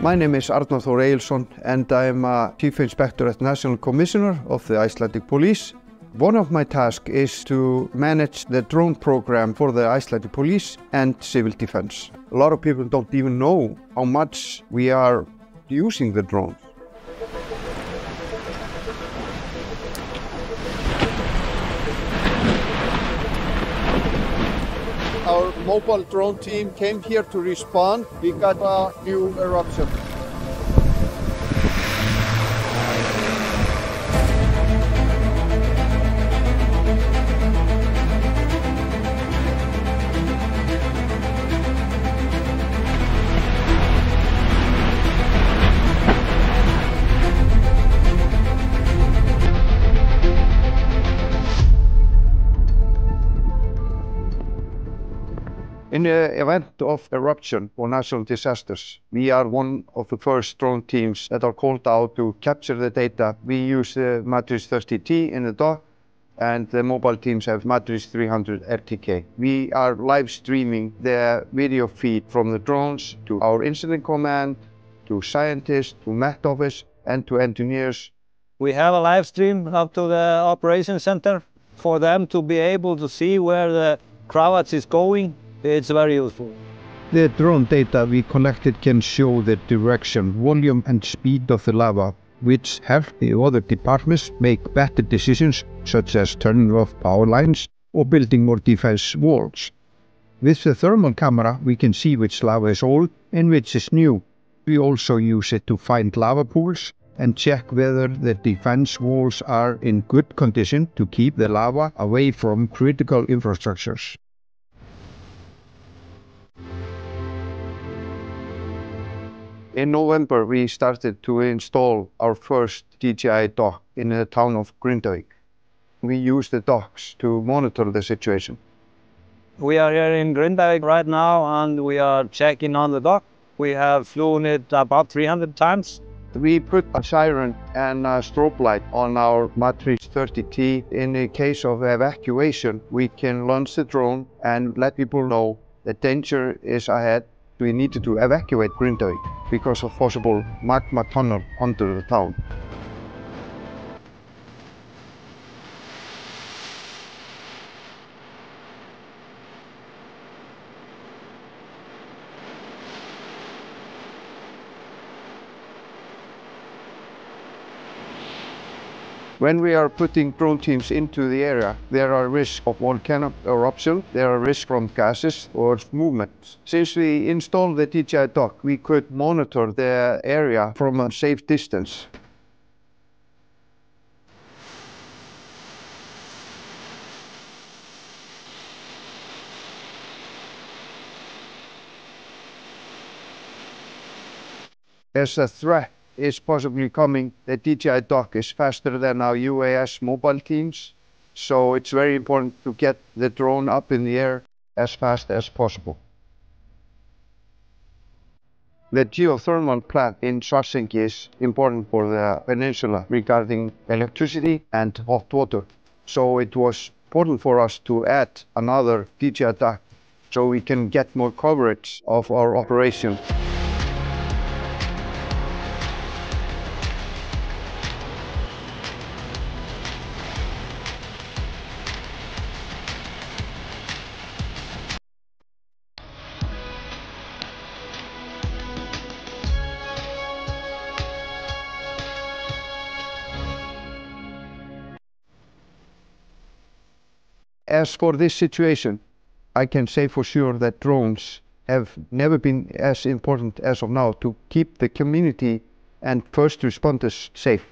My name is Arnar Þór Egilsson and I am a Chief Inspector at National Commissioner of the Icelandic Police. One of my tasks is to manage the drone program for the Icelandic Police and Civil Defense. A lot of people don't even know how much we are using the drones. Our mobile drone team came here to respond. We got a new eruption. In the event of eruption or natural disasters, we are one of the first drone teams that are called out to capture the data. We use the Matrix 30T in the dock, and the mobile teams have Matrix 300 RTK. We are live streaming the video feed from the drones to our incident command, to scientists, to Met Office, and to engineers. We have a live stream up to the operations center for them to be able to see where the cravat is going. It's very useful. The drone data we collected can show the direction, volume and speed of the lava, which help the other departments make better decisions, such as turning off power lines or building more defense walls. With the thermal camera, we can see which lava is old and which is new. We also use it to find lava pools and check whether the defense walls are in good condition to keep the lava away from critical infrastructures. In November, we started to install our first DJI dock in the town of Grindavík. We use the docks to monitor the situation. We are here in Grindavík right now and we are checking on the dock. We have flown it about 300 times. We put a siren and a strobe light on our Matrix 30T. In the case of evacuation, we can launch the drone and let people know that danger is ahead. We needed to evacuate Grindavík because of possible magma tunnel under the town. When we are putting drone teams into the area, there are risks of volcanic eruption, there are risks from gases or movement. Since we installed the DJI dock, we could monitor the area from a safe distance. As a threat is possibly coming, the DJI dock is faster than our UAS mobile teams, so it's very important to get the drone up in the air as fast as possible. The geothermal plant in Svartsengi is important for the peninsula regarding electricity and hot water, so it was important for us to add another DJI dock so we can get more coverage of our operation. As for this situation, I can say for sure that drones have never been as important as of now to keep the community and first responders safe.